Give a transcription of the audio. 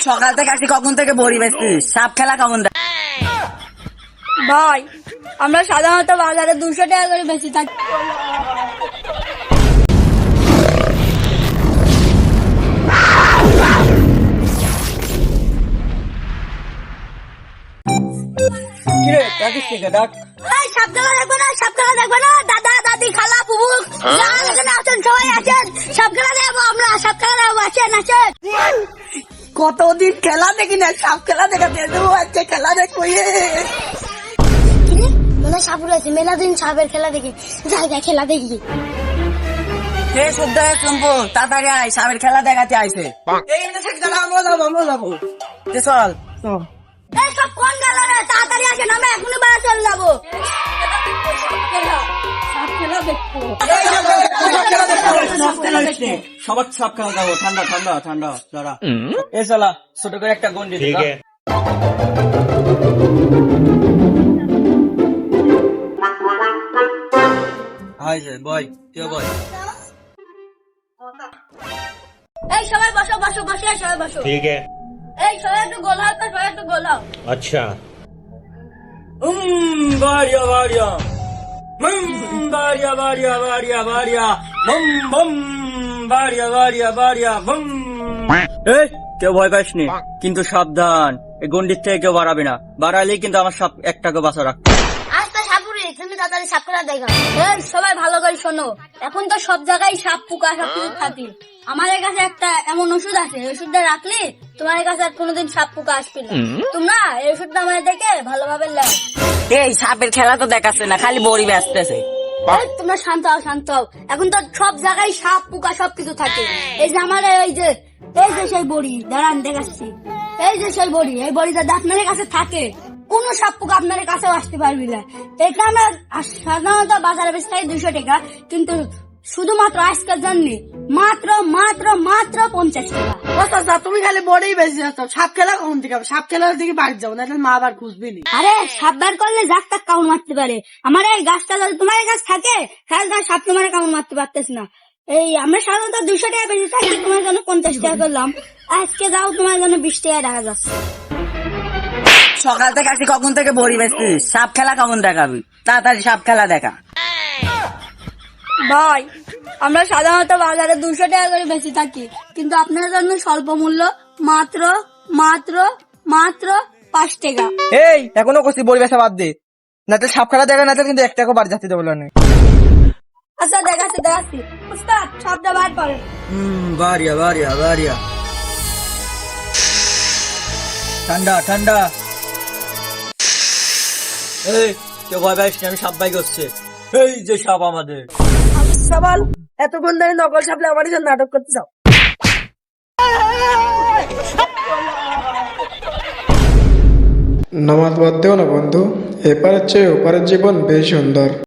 সকাল থেকে আসি, কখন থেকে বড়ি বেচছিস? সাপ খেলা কেমন দেখ? ভাই আমরা সাধারণত বাজারে 200 টাকা করে বেশি থাকি। কিরে ডাকিস কে ডাক? এই সাপ খেলা দেখবে না, সাপ খেলা দেখবে না, দাদা দাদি খালা বুবু যারা এখানে আছেন সবাই আসেন, সাপ খেলা দেখবো আমরা, সাপ খেলা দেখবো, আসেন আসেন। কতদিন খেলা দেখি না, সাপ খেলা দেখাতে দেবো, আজকে খেলা দেখবো। মনে সাপ রয়েছে, মেলা দিন সাপের খেলা দেখি, জায়গায় খেলা দেখি। হে শুদ্ধ শুনবো, তাড়াতাড়ি আয়, সাপের খেলা দেখাতে আইছে। আমরা যাবো চল। এই সব কোন গেল রে, তাড়াতাড়ি আসেন, আমরা এখনই বাইরে চলে যাবো। সবার সাপ খেলা যাবো, ঠান্ডা ঠান্ডা ঠান্ডা দাঁড়া। এ চলা ছোট করে একটা গন্ডি ठीक है। বয় কেউ বয়। এই সবাই বসো বসো বসো, এই সবাই বসো। ठीक है। এই সবাই একটু গোলাও তো, সবাই একটু গোলাও। अच्छा। বাড়িয়া বাড়িয়া বাড়িয়া বাড়িয়া বাড়িয়া বাড়িয়া বম বম বাড়িয়া বাড়িয়া বাড়িয়া বম। এই কেউ ভয় পাস নি, কিন্তু সাবধান, এই গন্ডির থেকে কেউ বাড়াবে না, বাড়ালেই কিন্তু আমার সাপ একটাকে বাঁচা রাখ। আজ তো সাপুরি, তুমি তাড়াতাড়ি সাপ খেলা দেখা। এই সবাই ভালো করে শোনো, এখন তো সব জায়গায় সাপ পোকা সব কিছু থাকে। আমাদের কাছে একটা এমন ওষুধ আছে, এই ওষুধটা রাখলে তোমার কাছে আর কোনোদিন সাপ পোকা আসবে না। তোমরা এই ওষুধটা আমাদের দেখে ভালোভাবে লাও। এই সাপের খেলা তো দেখাচ্ছে না, খালি বড়ি ব্যস্তেছে। এই তোমরা শান্ত হও, শান্ত হও। এখন তো সব জায়গায় সাপ পোকা সবকিছু থাকে। এই যে আমার এই যে সেই বড়ি, দাঁড়ান দেখাচ্ছি। এই যে সেই বড়ি, এই বড়িটা আপনাদের কাছে থাকে, কোনো সাপ পোকা আপনাদের কাছেও আসতে পারবি না। এটা আমরা সাধারণত বাজারে বেশি থাকি 200 টাকা, কিন্তু শুধুমাত্র আজকের জন্য মাত্র মাত্র মাত্র 50 টাকা। তুমি খালি বড়েই বেশি যাচ্ছ, সাপ খেলা কখন থেকে হবে? সাপ খেলার দিকে বাড়ি যাবো না, মা আবার খুঁজবি নি। আরে সাপ বার করলে যাক তাক কামড় মারতে পারে। আমার এই গাছটা যদি তোমার কাছে থাকে, তাহলে সাপ তোমার কামড় মারতে পারতেছ না। এই আমরা সাধারণত 200 টাকা বেশি থাকি, তোমার জন্য 50 টাকা করলাম। আজকে যাও, তোমার জন্য 20 টাকা দেখা যাচ্ছে। সকাল থেকে আসি, কখন থেকে বড়ি বেচছিস? সাপ খেলা কেমন দেখাবি? তাড়াতাড়ি সাপ খেলা দেখা। ভাই আমরা সাধারণত বাজারে 200 টাকা করে বেশি থাকি, কিন্তু আপনার জন্য স্বল্প মূল্য মাত্র মাত্র মাত্র 5 টাকা। এই এখনো কষ্ট বড়ি বেসা বাদ দে, না তো সাপ খেলা দেখা, না তো কিন্তু একটাকে বাড়ি যাচ্ছে দেবো না। আচ্ছা দেখাচ্ছি দেখাচ্ছি, উস্তাদ সাপটা বার করেন। বাড়িয়া বাড়িয়া বাড়িয়া ঠান্ডা ঠান্ডা। এই কেউ ভয় পাইস না, আমি সাপ বাই করছে। এই যে সাপ আমাদের সবাল এতক্ষণ ধরে নকল সাপলে আমার জন্য নাটক করতে চাও। নামাজ বাদ দেও না বন্ধু, এপারের চেয়ে ওপারের জীবন বেশ সুন্দর।